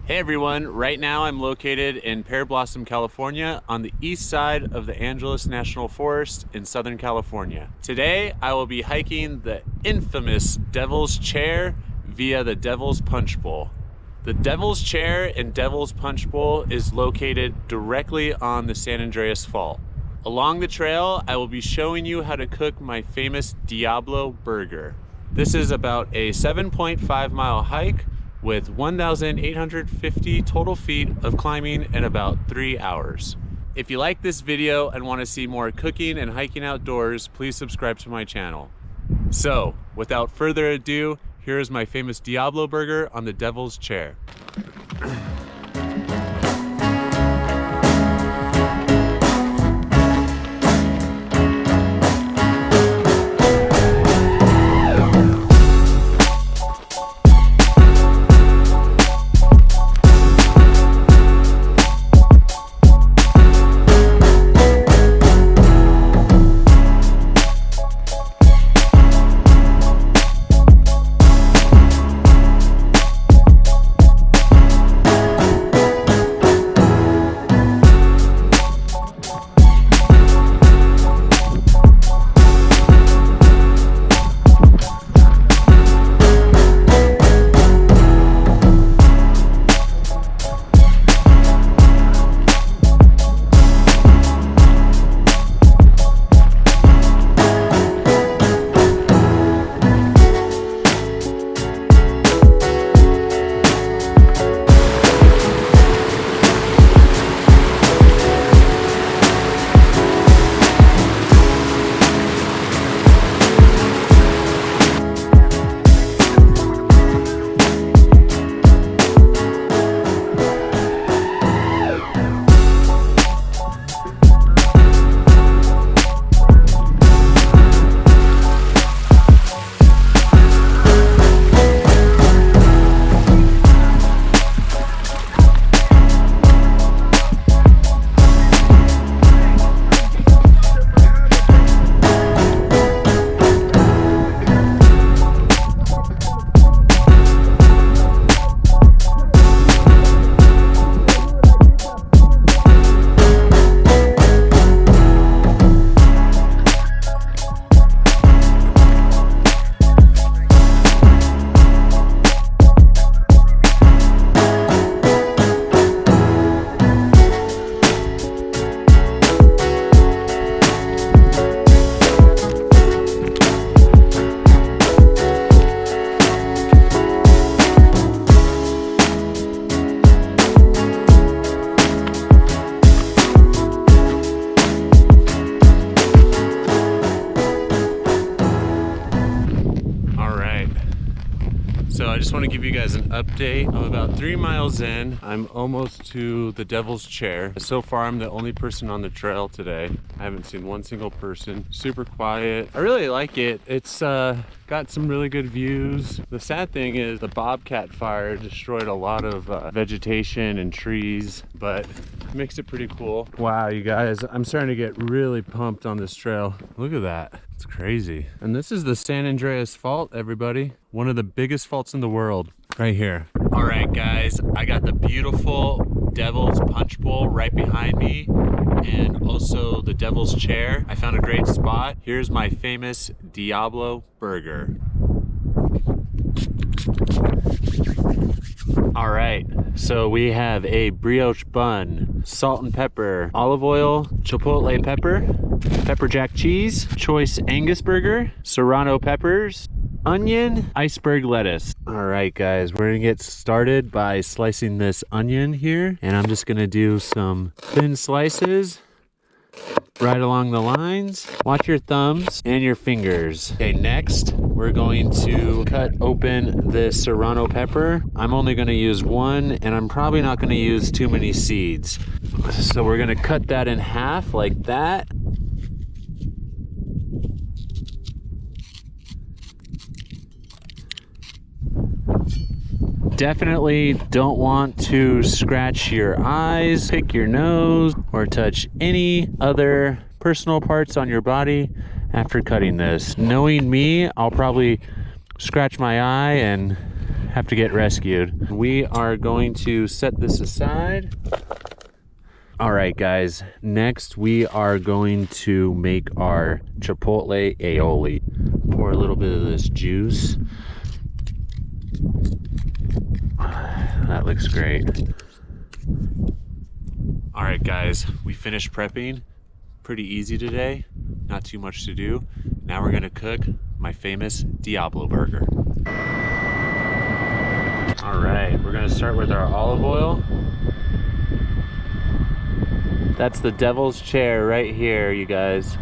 Hey everyone, right now I'm located in Pearblossom, California on the east side of the Angeles National Forest in Southern California. Today I will be hiking the infamous Devil's Chair via the Devil's Punchbowl. The Devil's Chair and Devil's Punchbowl is located directly on the San Andreas Fault. Along the trail, I will be showing you how to cook my famous Diablo Burger. This is about a 7.5 mile hike with 1,850 total feet of climbing in about 3 hours. If you like this video and want to see more cooking and hiking outdoors, please subscribe to my channel. So, without further ado, here is my famous Diablo Burger on the Devil's Chair. So I just want to give you guys an update. I'm about 3 miles in. I'm almost to the Devil's Chair. So far, I'm the only person on the trail today. I haven't seen one single person. Super quiet. I really like it. It's got some really good views. The sad thing is the bobcat fire destroyed a lot of vegetation and trees, but it makes it pretty cool. Wow, you guys, I'm starting to get really pumped on this trail. Look at that. It's crazy. And this is the San Andreas Fault, everybody. One of the biggest faults in the world, right here. All right, guys, I got the beautiful Devil's Punchbowl right behind me, and also the Devil's Chair. I found a great spot. Here's my famous Diablo Burger. All right, so we have a brioche bun, salt and pepper, olive oil, chipotle pepper, pepper jack cheese, choice Angus burger, Serrano Peppers, onion, iceberg lettuce. All right, guys, we're gonna get started by slicing this onion here, and I'm just gonna do some thin slices right along the lines. Watch your thumbs and your fingers. Okay, next we're going to cut open this Serrano pepper. I'm only going to use one, and I'm probably not going to use too many seeds. So we're going to cut that in half like that. Definitely don't want to scratch your eyes, pick your nose, or touch any other personal parts on your body after cutting this. Knowing me, I'll probably scratch my eye and have to get rescued. We are going to set this aside. All right, guys, next we are going to make our chipotle aioli. Pour a little bit of this juice. That looks great. All right, guys, we finished prepping. Pretty easy today, not too much to do. Now we're gonna cook my famous Diablo burger. All right, we're gonna start with our olive oil. That's the devil's chair right here, you guys.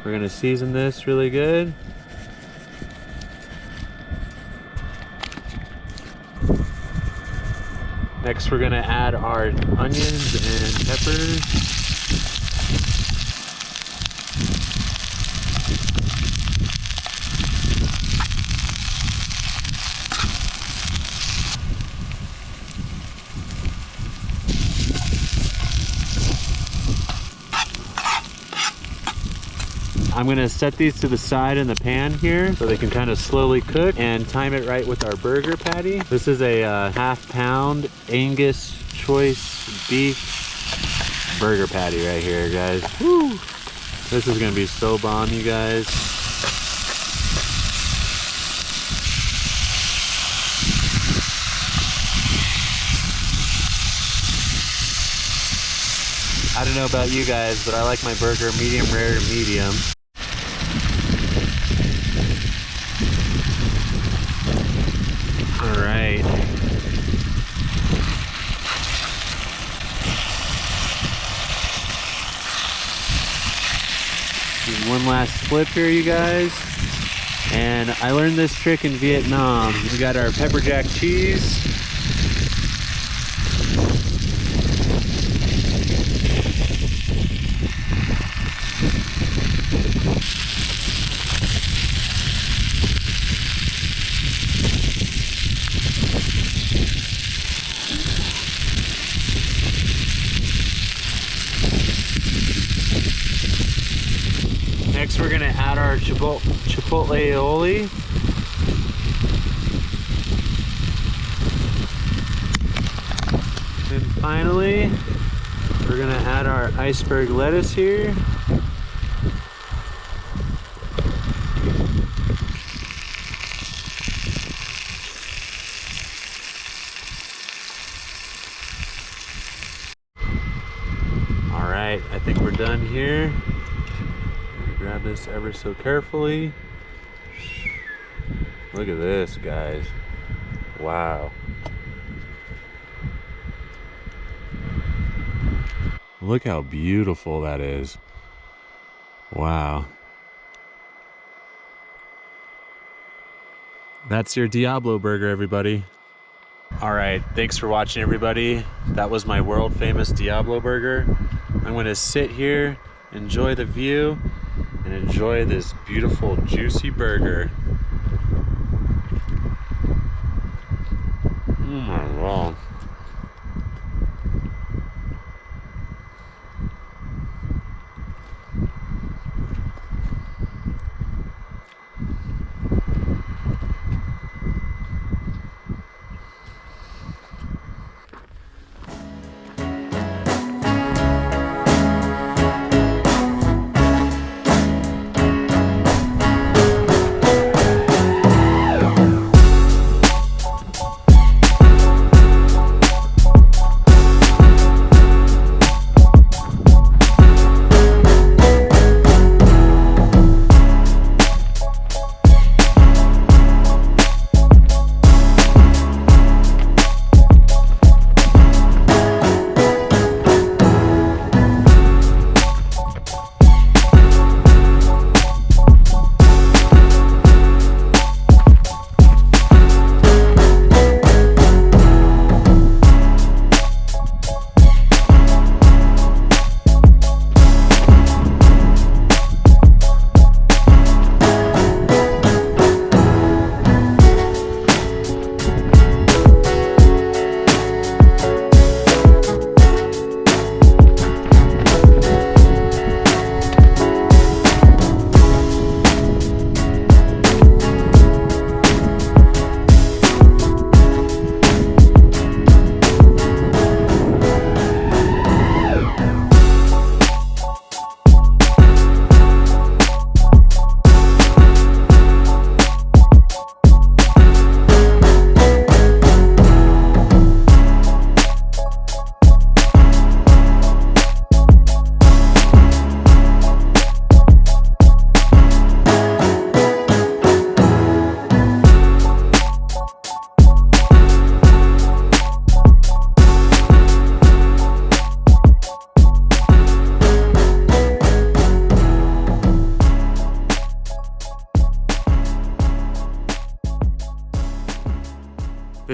We're gonna season this really good. Next, we're gonna add our onions and peppers. I'm gonna set these to the side in the pan here so they can kind of slowly cook and time it right with our burger patty. This is a half-pound Angus choice beef burger patty right here, guys. Woo! This is gonna be so bomb, you guys. I don't know about you guys, but I like my burger medium rare to medium. All right. Do one last flip here, you guys. And I learned this trick in Vietnam. We got our pepper jack cheese. Next, we're gonna add our chipotle aioli. And finally, we're gonna add our iceberg lettuce here. All right, I think we're done here. Grab this ever so carefully. Look at this, guys. Wow. Look how beautiful that is. Wow. That's your Diablo burger, everybody. All right, thanks for watching, everybody. That was my world famous Diablo burger. I'm gonna sit here, enjoy the view, and enjoy this beautiful juicy burger. Oh my God.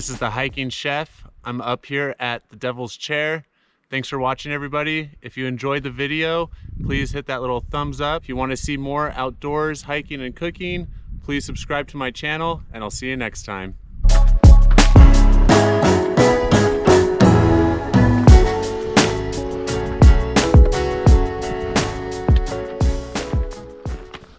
This is the Hiking Chef. I'm up here at the Devil's Chair. Thanks for watching, everybody. If you enjoyed the video, please hit that little thumbs up. If you want to see more outdoors hiking and cooking, please subscribe to my channel, and I'll see you next time.